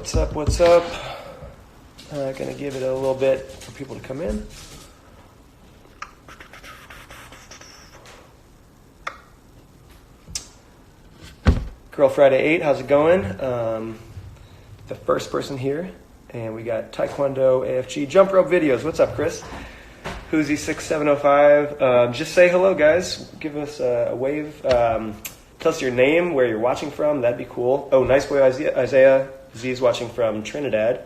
What's up? What's up? Gonna give it a little bit for people to come in. Girl Friday 8, how's it going? The first person here, and we got Taekwondo, AFG, jump rope videos. What's up, Chris? Who'sy 6705. Just say hello, guys. Give us a wave. Tell us your name, where you're watching from. That'd be cool. Oh, nice boy, Isaiah. Z's watching from Trinidad.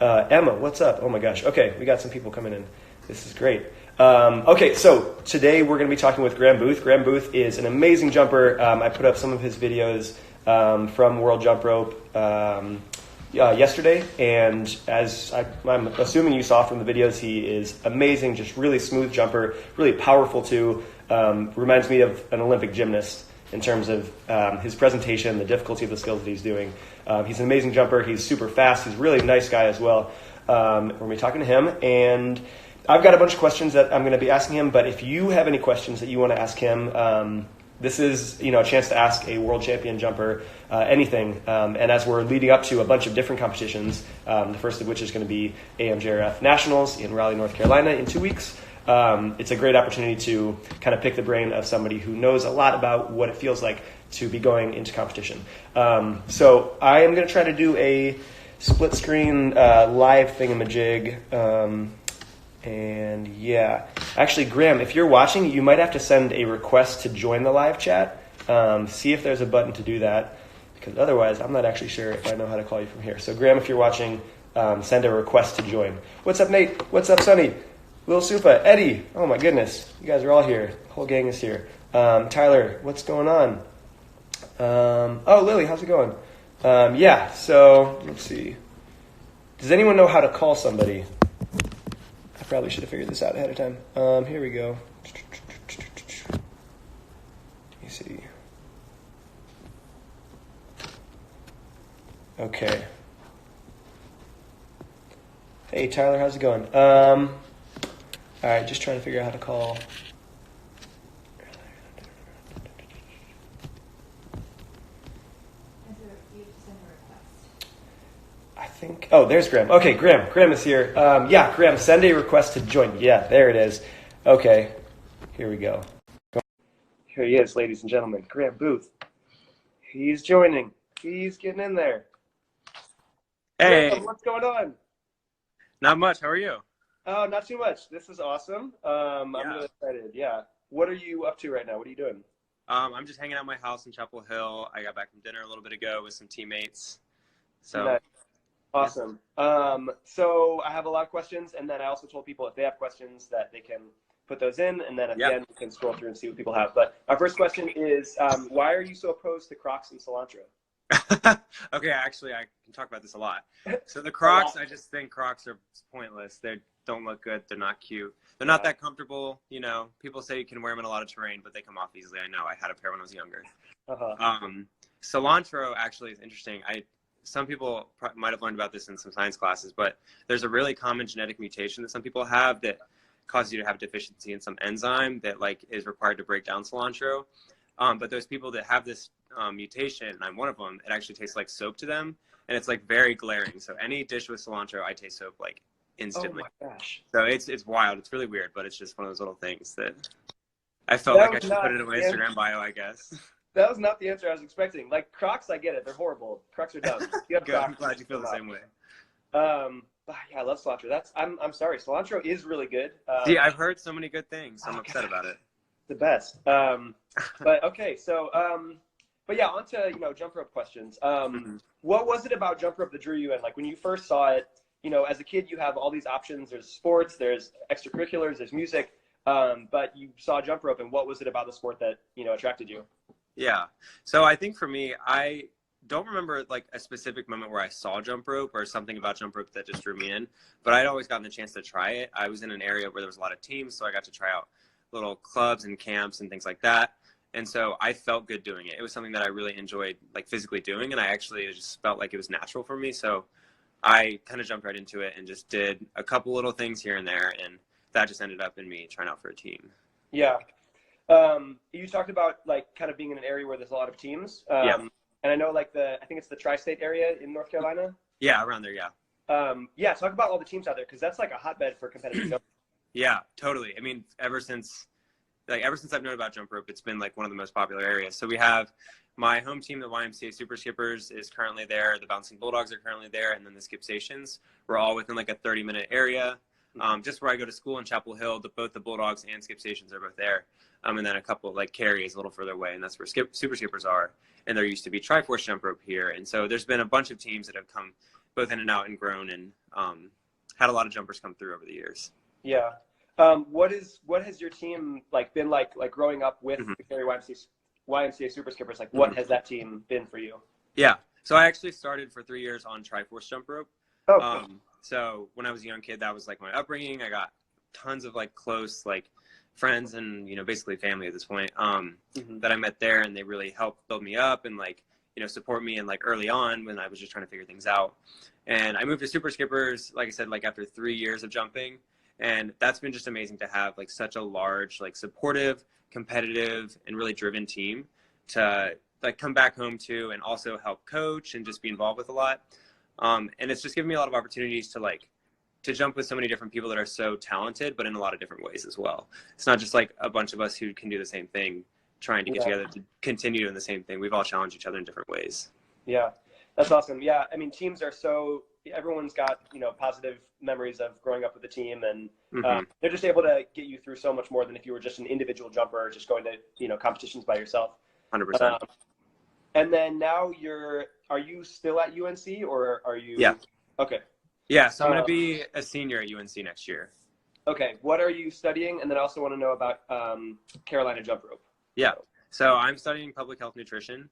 Emma, what's up? Oh my gosh. Okay, we got some people coming in. This is great. Okay, so today we're going to be talking with Graham Booth. Graham Booth is an amazing jumper. I put up some of his videos from World Jump Rope yesterday, and as I'm assuming you saw from the videos, he is amazing, just really smooth jumper, really powerful too. Reminds me of an Olympic gymnast in terms of his presentation, the difficulty of the skills that he's doing. He's an amazing jumper. He's super fast. He's a really nice guy as well. We're going to be talking to him, and I've got a bunch of questions that I'm going to be asking him, but if you have any questions that you want to ask him, this is a chance to ask a world champion jumper anything. And as we're leading up to a bunch of different competitions, the first of which is going to be AMJRF Nationals in Raleigh, North Carolina in 2 weeks, it's a great opportunity to kind of pick the brain of somebody who knows a lot about what it feels like to be going into competition. So I am going to try to do a split screen live thingamajig. And yeah, actually, Graham, if you're watching, you might have to send a request to join the live chat. See if there's a button to do that, because otherwise I'm not actually sure if I know how to call you from here. So Graham, if you're watching, send a request to join. What's up, Nate? What's up, Sonny? Lil Sufa, Eddie. Oh my goodness, you guys are all here. The whole gang is here. Tyler, what's going on? Oh, Lily, how's it going? Yeah, so let's see. Does anyone know how to call somebody? I probably should have figured this out ahead of time. Here we go. Let me see. Okay. Hey, Tyler, how's it going? All right, just trying to figure out how to call. I think. Oh, there's Graham. Okay, Graham. Graham is here. Yeah, Graham, send a request to join. Yeah, there it is. Okay, here we go. Here he is, ladies and gentlemen. Graham Booth. He's joining. He's getting in there. Hey. Graham, what's going on? Not much. How are you? Oh, not too much. This is awesome. I'm really excited. Yeah. What are you up to right now? What are you doing? I'm just hanging out at my house in Chapel Hill. I got back from dinner a little bit ago with some teammates. So nice. Awesome. So I have a lot of questions, and then I also told people if they have questions that they can put those in, and then at the end we can scroll through and see what people have. But our first question is, why are you so opposed to Crocs and cilantro? Okay, actually, I can talk about this a lot. So the Crocs, I just think Crocs are pointless. They don't look good. They're not cute. They're not that comfortable. People say you can wear them in a lot of terrain, but they come off easily. I know. I had a pair when I was younger. Cilantro actually is interesting. Some people might have learned about this in some science classes, but there's a really common genetic mutation that some people have that causes you to have deficiency in some enzyme that is required to break down cilantro. But those people that have this mutation, and I'm one of them, it actually tastes like soap to them, and it's very glaring. So any dish with cilantro, I taste soap instantly. Oh my gosh. So it's wild. It's really weird, but it's just one of those little things that I felt like I should put it in my Instagram bio, I guess. That was not the answer I was expecting. Crocs, I get it. They're horrible. Crocs are dumb. Good. I'm glad you feel the same way. Yeah, I love cilantro. I'm sorry. Cilantro is really good. See, I've heard so many good things. I'm upset about it. The best. But okay, so but yeah, on to jump rope questions. What was it about jump rope that drew you in? When you first saw it, as a kid, you have all these options. There's sports, there's extracurriculars, there's music, but you saw jump rope, and what was it about the sport that attracted you? Yeah. So I think for me, I don't remember a specific moment where I saw jump rope or something about jump rope that just drew me in, but I'd always gotten the chance to try it. I was in an area where there was a lot of teams, so I got to try out little clubs and camps and things like that. And so I felt good doing it. It was something that I really enjoyed physically doing, and I actually just felt like it was natural for me. So I kind of jumped right into it and just did a couple little things here and there, and that just ended up in me trying out for a team. Yeah. You talked about kind of being in an area where there's a lot of teams. Yeah. And I know I think it's the tri-state area in North Carolina. Yeah, around there. Yeah. Yeah, talk about all the teams out there because that's like a hotbed for competitive jump. Yeah, totally. I mean, ever since I've known about jump rope, it's been like one of the most popular areas. So we have my home team, the YMCA Super Skippers, is currently there. The Bouncing Bulldogs are currently there, and then the Skip Stations. We're all within like a 30-minute area. Just where I go to school in Chapel Hill, both the Bulldogs and Skip Stations are both there. And then a couple, like Cary is a little further away, and that's where Super Skippers are. And there used to be Triforce Jump Rope here. And so there's been a bunch of teams that have come both in and out and grown and had a lot of jumpers come through over the years. Yeah. What has your team like been like growing up with the Cary YMCA Super Skippers? Like, what has that team been for you? Yeah. So I actually started for 3 years on Triforce Jump Rope. Oh, cool. So when I was a young kid, that was like my upbringing. I got tons of like close like friends and, you know, basically family at this point that I met there, and they really helped build me up and like, you know, support me and like early on when I was just trying to figure things out. And I moved to Super Skippers, like I said, like after 3 years of jumping. And that's been just amazing to have like such a large, like supportive, competitive, and really driven team to like come back home to and also help coach and just be involved with a lot. And it's just given me a lot of opportunities to jump with so many different people that are so talented, but in a lot of different ways as well. It's not just like a bunch of us who can do the same thing, trying to get together to continue doing the same thing. We've all challenged each other in different ways. Yeah, that's awesome. Yeah, I mean, teams are everyone's got, you know, positive memories of growing up with a team, and they're just able to get you through so much more than if you were just an individual jumper, just going to, you know, competitions by yourself. 100%. And then now are you still at UNC or are you? Yeah. Okay. Yeah, so I'm going to be a senior at UNC next year. Okay. What are you studying? And then I also want to know about Carolina Jump Rope. Yeah. So I'm studying public health nutrition.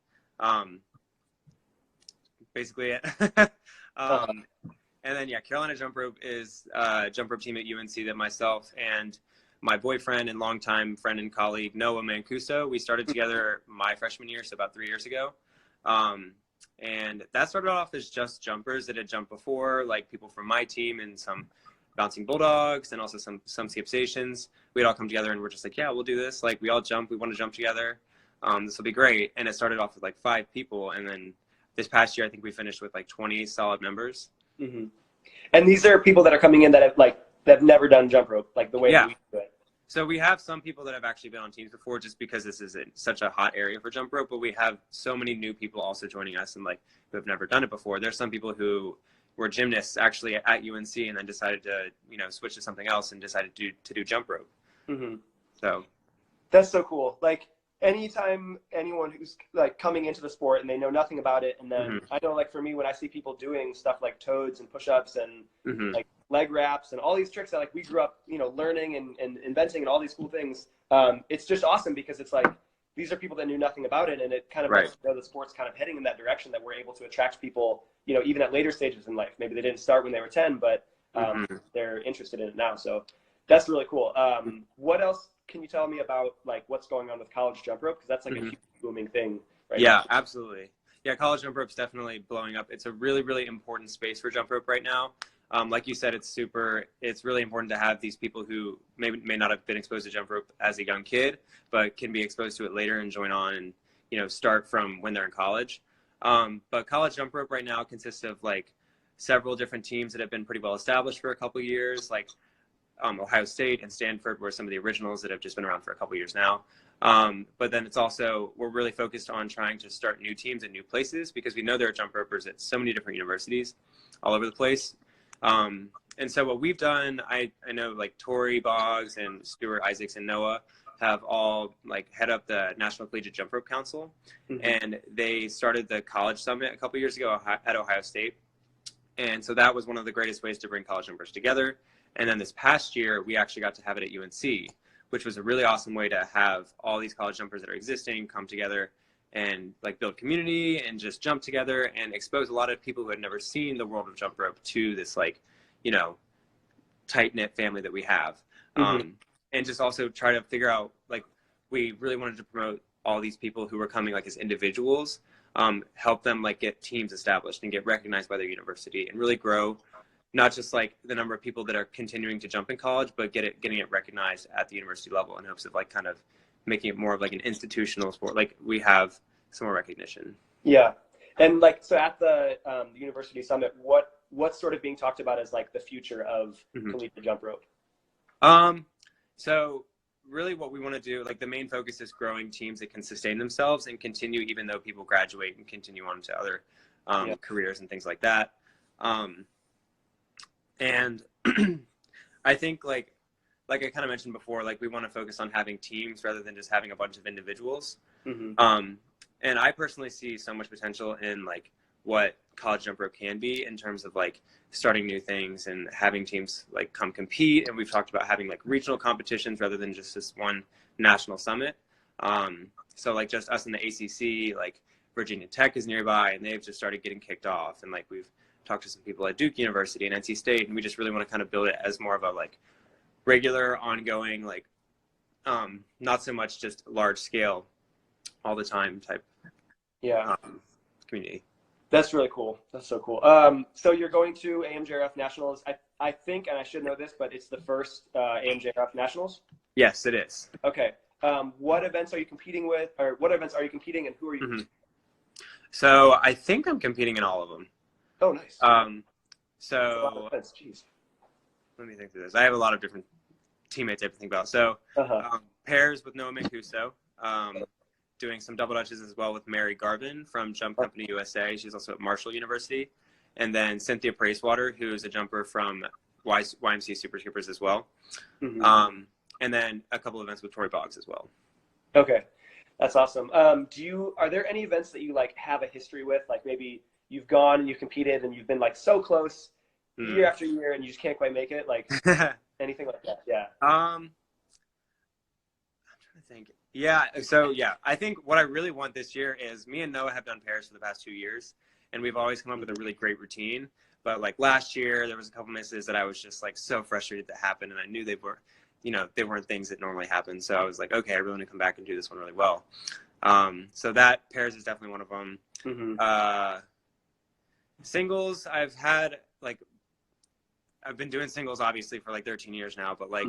Basically it. And then, yeah, Carolina Jump Rope is a jump rope team at UNC that myself and my boyfriend and longtime friend and colleague, Noah Mancuso, we started together my freshman year, so about 3 years ago. And that started off as just jumpers that had jumped before, like people from my team and some Bouncing Bulldogs and also some Skip Stations. We'd all come together and we're just like, yeah, we'll do this. Like, we all jump. We want to jump together. This will be great. And it started off with like 5 people. And then this past year, I think we finished with like 20 solid members. Mm-hmm. And these are people that are coming in that have never done jump rope, like the way that we do it. So we have some people that have actually been on teams before, just because this is such a hot area for jump rope, but we have so many new people also joining us and like who have never done it before. There's some people who were gymnasts actually at UNC and then decided to, you know, switch to something else and decided to do jump rope. Mm-hmm. So that's so cool. Like, anytime anyone who's like coming into the sport and they know nothing about it, and then I know, like, for me, when I see people doing stuff like toads and push-ups and like leg wraps and all these tricks that like we grew up, you know, learning and inventing and all these cool things, it's just awesome because it's like these are people that knew nothing about it, and it kind of lets you know the sport's kind of heading in that direction, that we're able to attract people, you know, even at later stages in life. Maybe they didn't start when they were 10, but they're interested in it now. So that's really cool. What else can you tell me about like what's going on with college jump rope? Because that's like a huge booming thing right now. Yeah, absolutely. Yeah, college jump rope's definitely blowing up. It's a really, really important space for jump rope right now. Like you said, it's really important to have these people who may not have been exposed to jump rope as a young kid, but can be exposed to it later and join on and, you know, start from when they're in college. But college jump rope right now consists of like several different teams that have been pretty well established for a couple of years, like Ohio State and Stanford were some of the originals that have just been around for a couple of years now. But then we're really focused on trying to start new teams in new places, because we know there are jump ropers at so many different universities all over the place. And so what we've done, I know like Tory, Boggs, and Stuart, Isaacs, and Noah have all like head up the National Collegiate Jumprope Council. And they started the college summit a couple of years ago at Ohio State. And so that was one of the greatest ways to bring college jumpers together. And then this past year, we actually got to have it at UNC, which was a really awesome way to have all these college jumpers that are existing come together and like build community and just jump together and expose a lot of people who had never seen the world of jump rope to this, like, you know, tight-knit family that we have. And just also try to figure out, like, we really wanted to promote all these people who were coming like as individuals, help them like get teams established and get recognized by their university and really grow not just like the number of people that are continuing to jump in college, but getting it recognized at the university level in hopes of like kind of making it more of like an institutional sport. Like we have some more recognition. Yeah. And like, so at the university summit, what's sort of being talked about as like the future of collegiate jump rope? So really what we want to do, like the main focus is growing teams that can sustain themselves and continue even though people graduate and continue on to other careers and things like that. And I think like I kind of mentioned before, like we want to focus on having teams rather than just having a bunch of individuals. And I personally see so much potential in like what college jump rope can be in terms of like starting new things and having teams like come compete. And we've talked about having like regional competitions rather than just this one national summit. So like just us in the ACC, like Virginia Tech is nearby and they've just started getting kicked off. And like we've talked to some people at Duke University and NC State, and we just really want to kind of build it as more of a like regular, ongoing, like not so much just large scale all the time type community. That's really cool. That's so cool. So you're going to AMJRF Nationals. I think, and I should know this, but it's the first AMJRF Nationals? Yes, it is. Okay. What events are you competing with, or what events are you competing and who are you? So I think I'm competing in all of them. Oh, nice. So Jeez. Let me think through this. I have a lot of different teammates I have to think about. So pairs with Noah Mancuso, doing some double dutches as well with Mary Garvin from Jump Company USA. She's also at Marshall University. And then Cynthia Pracewater, who's a jumper from YMCA Super Scoopers as well. And then a couple events with Tory Boggs as well. Okay. That's awesome. Are there any events that you like have a history with? Like maybe you've gone and you've competed and you've been like so close year after year and you just can't quite make it? Like anything like that? Yeah. I'm trying to think. Yeah. So yeah, I think what I really want this year is me and Noah have done pairs for the past 2 years and we've always come up with a really great routine. But like last year, there was a couple misses that I was just like so frustrated that happened. And I knew they weren't things that normally happen. So I was like, okay, I really want to come back and do this one really well. So that pairs is definitely one of them. Singles, I've been doing singles obviously for like 13 years now, but like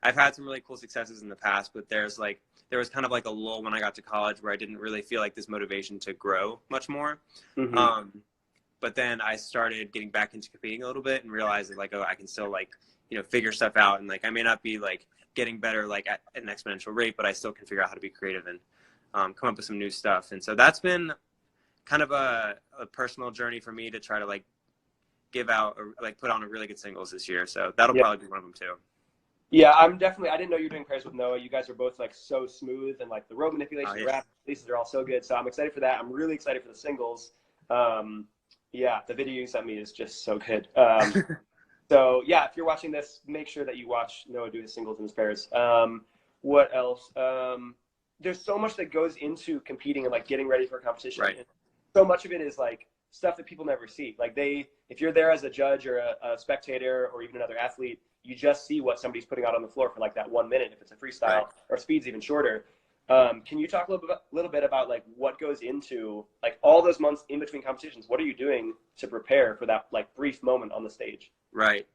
I've had some really cool successes in the past, but there was kind of like a lull when I got to college where I didn't really feel like this motivation to grow much more. But then I started getting back into competing a little bit and realized that like, oh, I can still like, figure stuff out. And like, I may not be like getting better like at an exponential rate, but I still can figure out how to be creative and come up with some new stuff. And so that's been kind of a personal journey for me to try to like give out or like put on a really good singles this year. So that'll probably be one of them too. Yeah, I didn't know you were doing pairs with Noah. You guys are both like so smooth and like the rope manipulation, the rap releases are all so good. So I'm excited for that. I'm really excited for the singles. Yeah, the video you sent me is just so good. So yeah, if you're watching this, make sure that you watch Noah do his singles and his pairs. What else? There's so much that goes into competing and like getting ready for a competition. Right. And so much of it is like stuff that people never see. Like if you're there as a judge or a spectator or even another athlete, you just see what somebody's putting out on the floor for like that 1 minute if it's a freestyle or speed's even shorter. Can you talk a little bit about like what goes into like all those months in between competitions? What are you doing to prepare for that like brief moment on the stage? Right.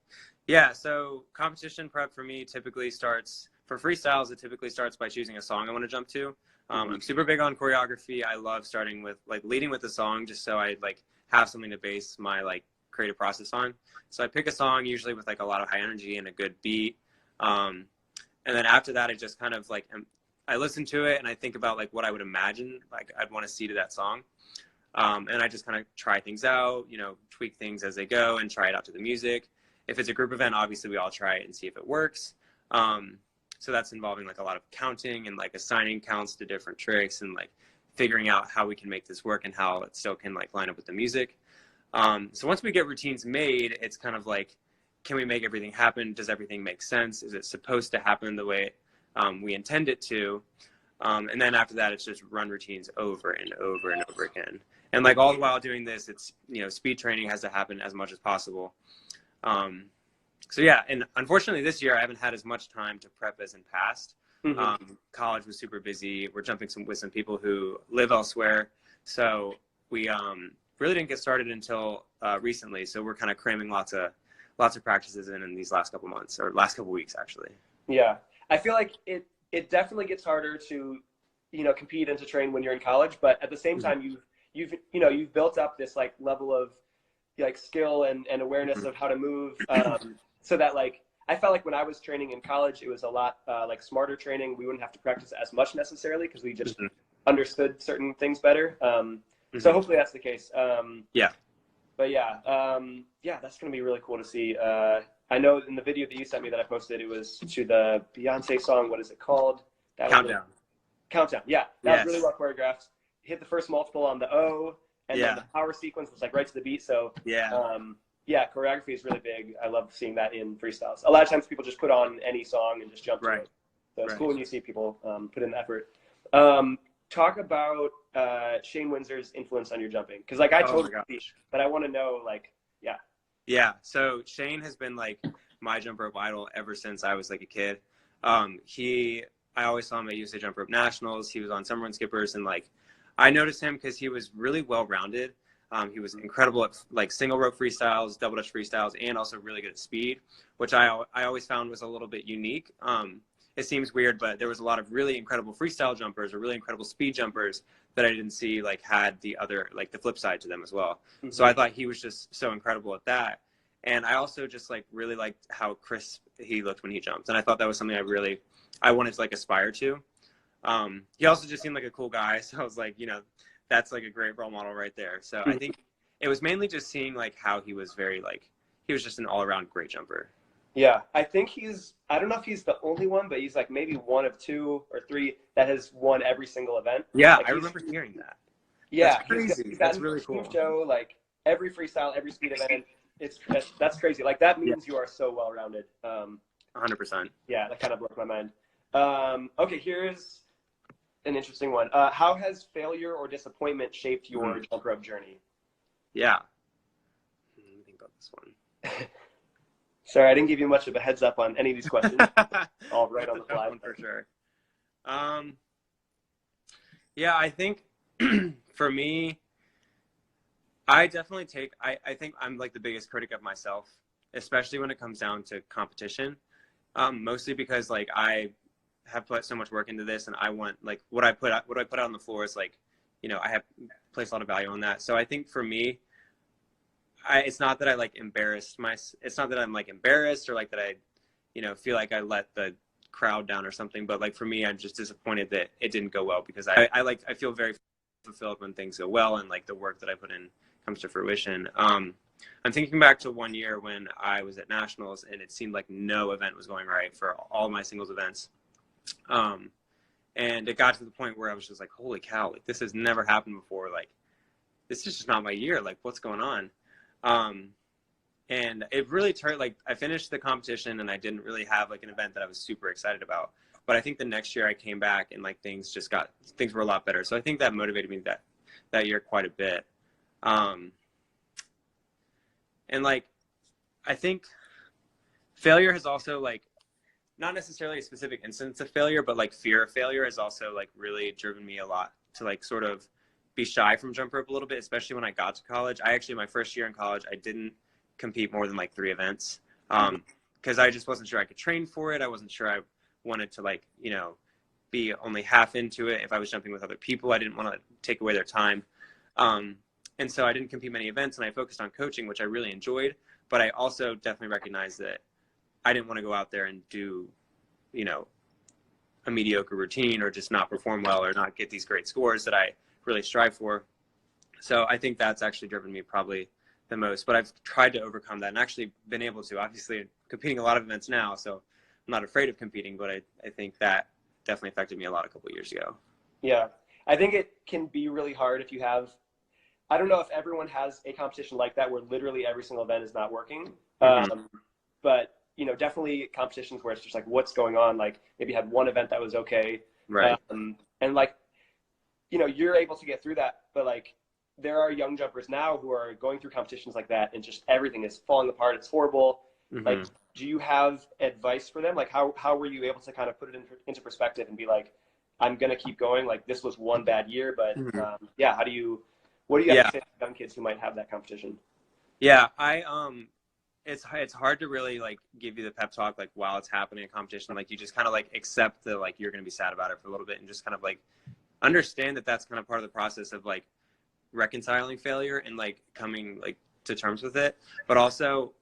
Yeah. So competition prep for me typically starts for freestyles. It typically starts by choosing a song I want to jump to. I'm super big on choreography. I love starting with like leading with the song just so I like have something to base my like creative process on. So I pick a song usually with like a lot of high energy and a good beat. And then after that, I just kind of like, I listen to it and I think about like what I would imagine, like I'd want to see to that song. And I just kind of try things out, tweak things as they go and try it out to the music. If it's a group event, obviously we all try it and see if it works. So that's involving like a lot of counting and like assigning counts to different tricks and like figuring out how we can make this work and how it still can like line up with the music. So once we get routines made, it's kind of like, can we make everything happen? Does everything make sense? Is it supposed to happen the way we intend it to? And then after that, it's just run routines over and over and over again. And like all the while doing this, it's, speed training has to happen as much as possible. So yeah, and unfortunately this year I haven't had as much time to prep as in past. College was super busy. We're jumping with some people who live elsewhere. So we really didn't get started until recently. So we're kind of cramming lots of practices in these last couple months or last couple weeks actually. Yeah. I feel like it definitely gets harder to, compete and to train when you're in college, but at the same time, you've built up this like level of like skill and awareness of how to move, so that like I felt like when I was training in college, it was a lot like smarter training. We wouldn't have to practice as much necessarily because we just understood certain things better. So hopefully that's the case. Yeah. But yeah, that's gonna be really cool to see. I know in the video that you sent me that I posted, it was to the Beyonce song. What is it called? That Countdown. Countdown. Yeah, that was really well choreographed. Hit the first multiple on the O, and then the power sequence was like right to the beat. So yeah, choreography is really big. I love seeing that in freestyles. A lot of times people just put on any song and just jump to it. So it's cool when you see people put in the effort. Talk about Shane Windsor's influence on your jumping, because like I totally see, but I want to know like Yeah, so Shane has been like my jump rope idol ever since I was like a kid. I always saw him at USA Jump Rope Nationals. He was on Summer Run Skippers, and like I noticed him because he was really well rounded. He was incredible at like single rope freestyles, double dutch freestyles, and also really good at speed, which I always found was a little bit unique. It seems weird, but there was a lot of really incredible freestyle jumpers or really incredible speed jumpers that I didn't see like had the other, like the flip side to them as well. So I thought he was just so incredible at that. And I also just like really liked how crisp he looked when he jumped. And I thought that was something I wanted to like aspire to. He also just seemed like a cool guy. So I was like, that's like a great role model right there. So I think it was mainly just seeing like how he was he was just an all around great jumper. Yeah, I think I don't know if he's the only one, but he's like maybe one of 2 or 3 that has won every single event. Yeah, like I remember hearing that. Yeah, that's crazy. That's really cool. Show, like every freestyle, every speed event. That's crazy. Like that means you are so well rounded. 100%. Yeah, that kind of blew my mind. Okay, here's an interesting one. How has failure or disappointment shaped your jump rope journey? Yeah. Let me think about this one. Sorry, I didn't give you much of a heads up on any of these questions. All right on the fly. One for sure. Yeah, I think for me, I definitely I think I'm like the biggest critic of myself, especially when it comes down to competition. Mostly because like I have put so much work into this, and I want like what I put out on the floor is like, I have placed a lot of value on that. So I think for me, it's not that I like it's not that I'm like embarrassed or like that I, feel like I let the crowd down or something. But like for me, I'm just disappointed that it didn't go well, because I feel very fulfilled when things go well and like the work that I put in comes to fruition. I'm thinking back to one year when I was at nationals and it seemed like no event was going right for all my singles events. And it got to the point where I was just like, holy cow, like this has never happened before. Like, this is just not my year. Like, what's going on? And it really turned, like, I finished the competition and I didn't really have like an event that I was super excited about. But I think the next year I came back and like things were a lot better. So I think that motivated me that year quite a bit. And like, I think failure has also like, not necessarily a specific instance of failure, but like fear of failure has also like really driven me a lot to like sort of be shy from jump rope a little bit, especially when I got to college. My first year in college, I didn't compete more than like 3 events. Cause I just wasn't sure I could train for it. I wasn't sure I wanted to like, be only half into it. If I was jumping with other people, I didn't want to take away their time. And so I didn't compete many events, and I focused on coaching, which I really enjoyed. But I also definitely recognized that I didn't want to go out there and do, a mediocre routine or just not perform well or not get these great scores that I really strive for. So I think that's actually driven me probably the most. But I've tried to overcome that and actually been able to. Obviously, competing a lot of events now, so I'm not afraid of competing. But I think that definitely affected me a lot a couple of years ago. Yeah, I think it can be really hard if you have. I don't know if everyone has a competition like that where literally every single event is not working. But, definitely competitions where it's just like, what's going on? Like maybe you had one event that was okay. Right. And like, you're able to get through that. But like, there are young jumpers now who are going through competitions like that and just everything is falling apart. It's horrible. Like, do you have advice for them? Like how were you able to kind of put it into perspective and be like, I'm going to keep going. Like this was one bad year, but what do you have to say to young kids who might have that competition? Yeah, it's hard to really like give you the pep talk like while it's happening in competition. Like you just kind of like accept that like you're going to be sad about it for a little bit and just kind of like understand that that's kind of part of the process of like reconciling failure and like coming like to terms with it. But also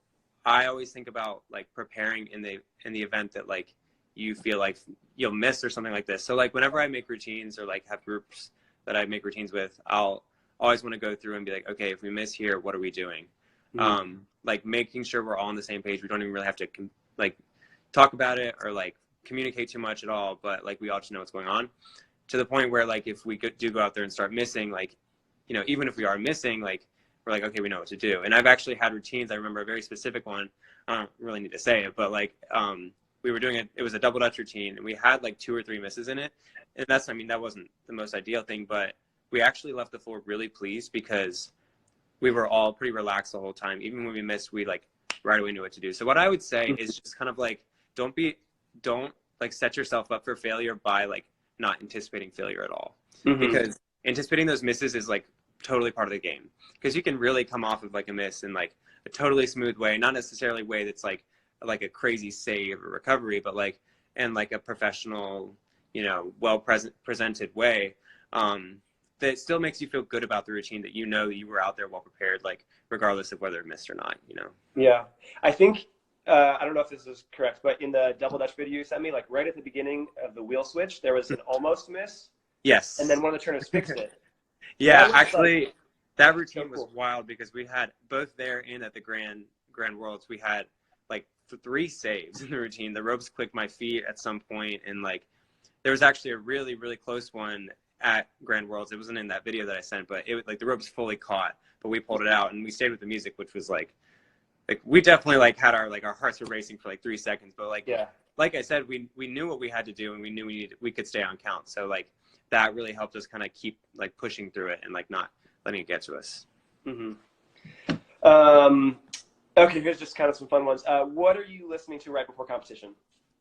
I always think about like preparing in the event that like you feel like you'll miss or something like this. So like whenever I make routines or like have groups that I make routines with, I'll always want to go through and be like, okay, if we miss here, what are we doing? Like making sure we're all on the same page. We don't even really have to like talk about it or like communicate too much at all, but like we all just know what's going on, to the point where like if we do go out there and start missing, like, you know, even if we are missing, like we're like, okay, we know what to do. And I've actually had routines. I remember a very specific one. I don't really need to say it, but like we were doing it. It was a double Dutch routine, and we had like 2 or 3 misses in it. And that's, I mean, that wasn't the most ideal thing, but we actually left the floor really pleased because we were all pretty relaxed the whole time. Even when we missed, we like right away knew what to do. So what I would say is just kind of like, don't like set yourself up for failure by like not anticipating failure at all. Because anticipating those misses is like totally part of the game, because you can really come off of like a miss in like a totally smooth way, not necessarily a way that's like a crazy save or recovery, but like in like a professional, you know, well presented way, that still makes you feel good about the routine, that you know that you were out there well prepared, like regardless of whether it missed or not, you know. Yeah, I think I don't know if this is correct, but in the double Dutch video you sent me, like right at the beginning of the wheel switch, there was an almost miss. Yes. And then one of the turners fixed it. Yeah, actually, like, that routine so cool. was wild, because we had both there and at the Grand Worlds, we had like 3 saves in the routine. The ropes clicked my feet at some point, and like there was actually a really, really close one at Grand Worlds. It wasn't in that video that I sent, but it was like the ropes fully caught, but we pulled it out and we stayed with the music, which was like we definitely like had our hearts were racing for like 3 seconds, but like, yeah, like I said, we knew what we had to do, and we knew we could stay on count. So like that really helped us kind of keep like pushing through it and like not letting it get to us. Okay, here's just kind of some fun ones. What are you listening to right before competition?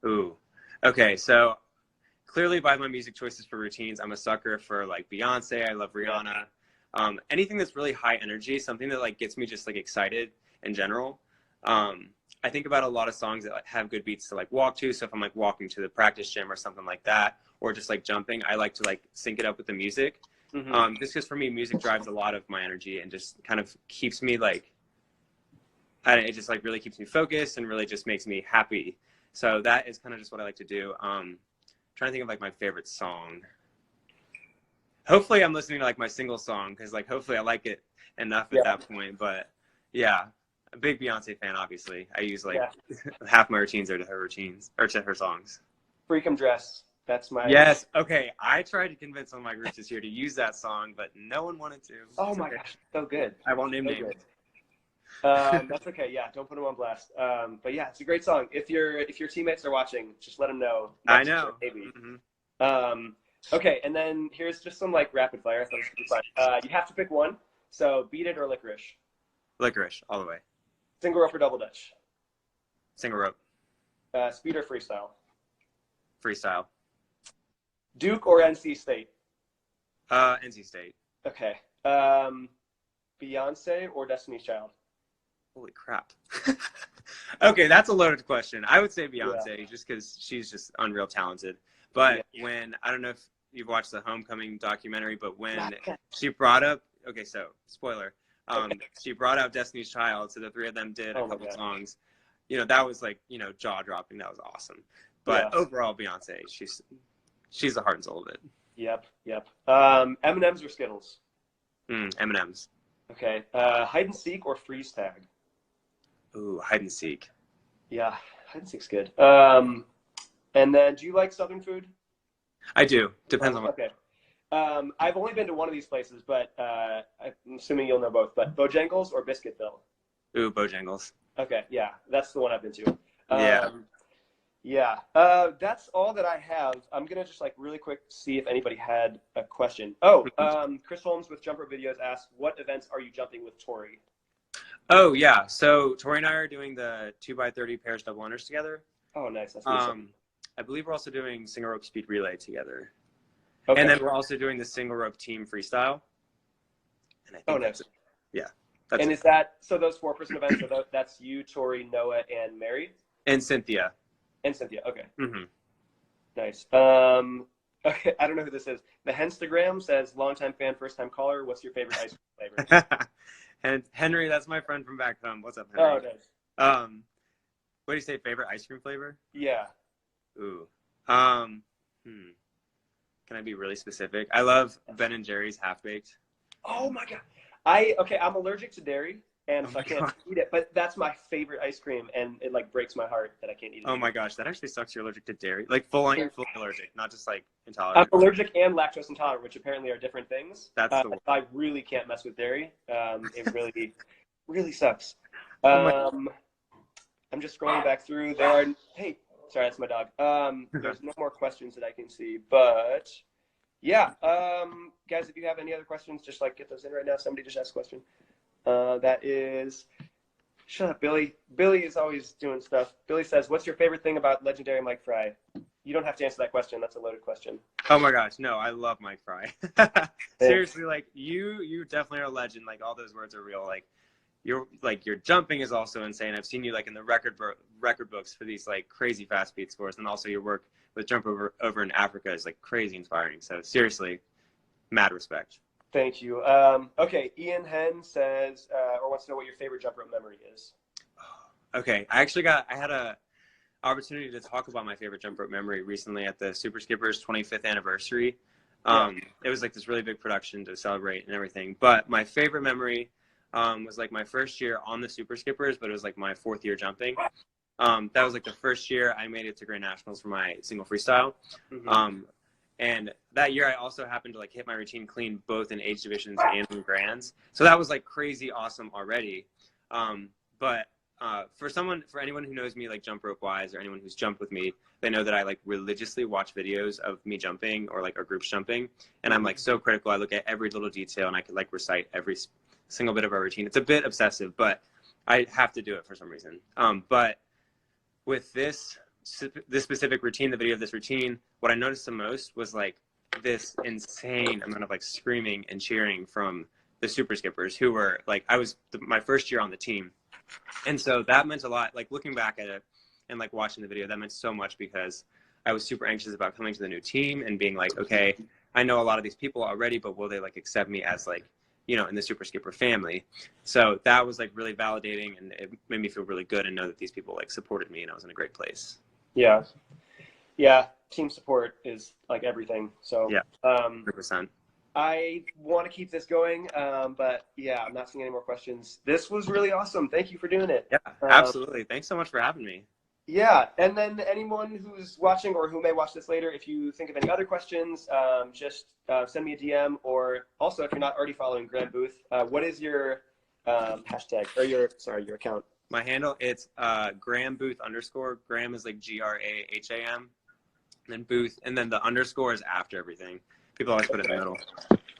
Ooh, okay, so clearly by my music choices for routines, I'm a sucker for like Beyonce. I love Rihanna. Anything that's really high energy, something that like gets me just like excited in general. I think about a lot of songs that like, have good beats to like walk to. So if I'm like walking to the practice gym or something like that, or just like jumping, I like to like sync it up with the music. Just because for me, music drives a lot of my energy and just kind of keeps me like, it just like really keeps me focused and really just makes me happy. So that is kind of just what I like to do. Trying to think of like my favorite song. Hopefully I'm listening to like my single song, because like hopefully I like it enough at that point. But yeah, a big Beyonce fan, obviously. I use like half my routines are to her routines or to her songs. Freakum Dress. That's my... Yes. Okay. I tried to convince some of my groups this year to use that song, but no one wanted to. Oh my gosh, so good. I won't name names. That's okay. Yeah, don't put them on blast. But yeah, it's a great song. If your teammates are watching, just let them know. I know. Maybe. Okay, and then here's just some like rapid fire. I thought this would be fun. You have to pick one. So Beat It or Licorice? Licorice, all the way. Single rope or double Dutch? Single rope. Speed or freestyle? Freestyle. Duke or NC State? NC State. Okay. Beyonce or Destiny's Child? Holy crap. Okay, that's a loaded question. I would say Beyonce, just because she's just unreal talented. But when, I don't know if you've watched the Homecoming documentary, but when she brought up, okay, so spoiler, she brought out Destiny's Child, so the 3 of them did a couple songs. You know, that was like, you know, jaw dropping. That was awesome. But overall, Beyonce, she's the heart and soul of it. Yep. M&M's or Skittles? M&M's. Okay. Hide and seek or freeze tag? Ooh, hide and seek. Yeah, hide and seek's good. And then, do you like Southern food? I do. Depends on what. Okay. I've only been to one of these places, but I'm assuming you'll know both. But Bojangles or Biscuitville? Ooh, Bojangles. Okay, yeah, that's the one I've been to. That's all that I have. I'm gonna just like really quick see if anybody had a question. Chris Holmes with Jumprope Videos asked, "What events are you jumping with Tory?" Oh yeah, so Tory and I are doing the 2x30 pairs double unders together. Oh, nice. That's awesome. I believe we're also doing single rope speed relay together. Okay. And then we're also doing the single rope team freestyle. And I think nice. That's is that, so those 4-person events, that's you, Tory, Noah, and Mary? And Cynthia. And Cynthia, okay. Mm-hmm. Nice. Okay, I don't know who this is. The Henstagram says, longtime fan, first time caller. What's your favorite ice cream flavor? And Henry, that's my friend from back home. What's up, Henry? Oh, nice. What do you say? Favorite ice cream flavor? Yeah. Ooh. Can I be really specific? I love Ben and Jerry's half baked. Oh my god. I'm allergic to dairy, and so I can't eat it. But that's my favorite ice cream, and it like breaks my heart that I can't eat it. Oh my gosh, that actually sucks. You're allergic to dairy, like fully allergic, not just like I'm intolerant. allergic and lactose intolerant, which apparently are different things. That's the worst. I really can't mess with dairy. It really, really sucks. Oh I'm just scrolling back through. Hey, sorry, that's my dog. There's no more questions that I can see, but yeah, guys, if you have any other questions, just like get those in right now. Somebody just asked a question. That is, shut up, Billy. Billy is always doing stuff. Billy says, "What's your favorite thing about legendary Mike Fry?" You don't have to answer that question. That's a loaded question. Oh my gosh, no, I love Mike Fry. Seriously, like you definitely are a legend. Like all those words are real. Like your jumping is also insane. I've seen you like in the record books for these like crazy fast speed scores, and also your work with jump over in Africa is like crazy inspiring. So seriously, mad respect. Thank you. Okay, Ian Hen says, or wants to know what your favorite jump rope memory is. Okay, I had a opportunity to talk about my favorite jump rope memory recently at the Super Skippers 25th anniversary. It was like this really big production to celebrate and everything. But my favorite memory was like my first year on the Super Skippers, but it was like my 4th year jumping. That was like the first year I made it to Grand Nationals for my single freestyle. Mm-hmm. And that year I also happened to like hit my routine clean both in age divisions and in grands. So that was like crazy awesome already. But for anyone who knows me like jump rope wise, or anyone who's jumped with me, they know that I like religiously watch videos of me jumping or like our groups jumping. And I'm like so critical. I look at every little detail and I could like recite every single bit of our routine. It's a bit obsessive, but I have to do it for some reason. But with this specific routine, the video of this routine, what I noticed the most was like this insane amount of like screaming and cheering from the Super Skippers, who were like, my first year on the team. And so that meant a lot. Like looking back at it and like watching the video, that meant so much because I was super anxious about coming to the new team and being like, okay, I know a lot of these people already, but will they like accept me as like, you know, in the Super Skipper family? So that was like really validating, and it made me feel really good and know that these people like supported me and I was in a great place. Yeah. Yeah. Team support is like everything. So yeah, 100%. I want to keep this going, but yeah, I'm not seeing any more questions. This was really awesome. Thank you for doing it. Yeah, absolutely. Thanks so much for having me. Yeah, and then anyone who's watching or who may watch this later, if you think of any other questions, just send me a DM, or also if you're not already following Graham Booth, what is your hashtag or your account? My handle, it's Graham Booth _. Graham is like GRAHAM, and then Booth, and then the underscore is after everything. People always put it in the middle.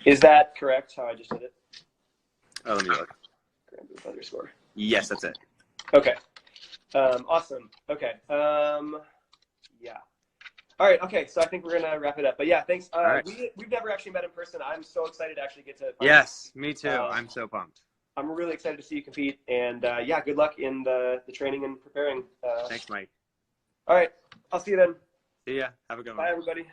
Is that correct, how I just did it? Oh, let me look. Graham Booth _. Yes, that's it. Okay. Awesome. Okay. Yeah. All right. Okay. So I think we're going to wrap it up. But yeah, thanks. Right. We've never actually met in person. I'm so excited to actually get to. Yes, me too. I'm so pumped. I'm really excited to see you compete. And yeah, good luck in the training and preparing. Thanks, Mike. All right. I'll see you then. See ya. Have a good one. Bye, everybody.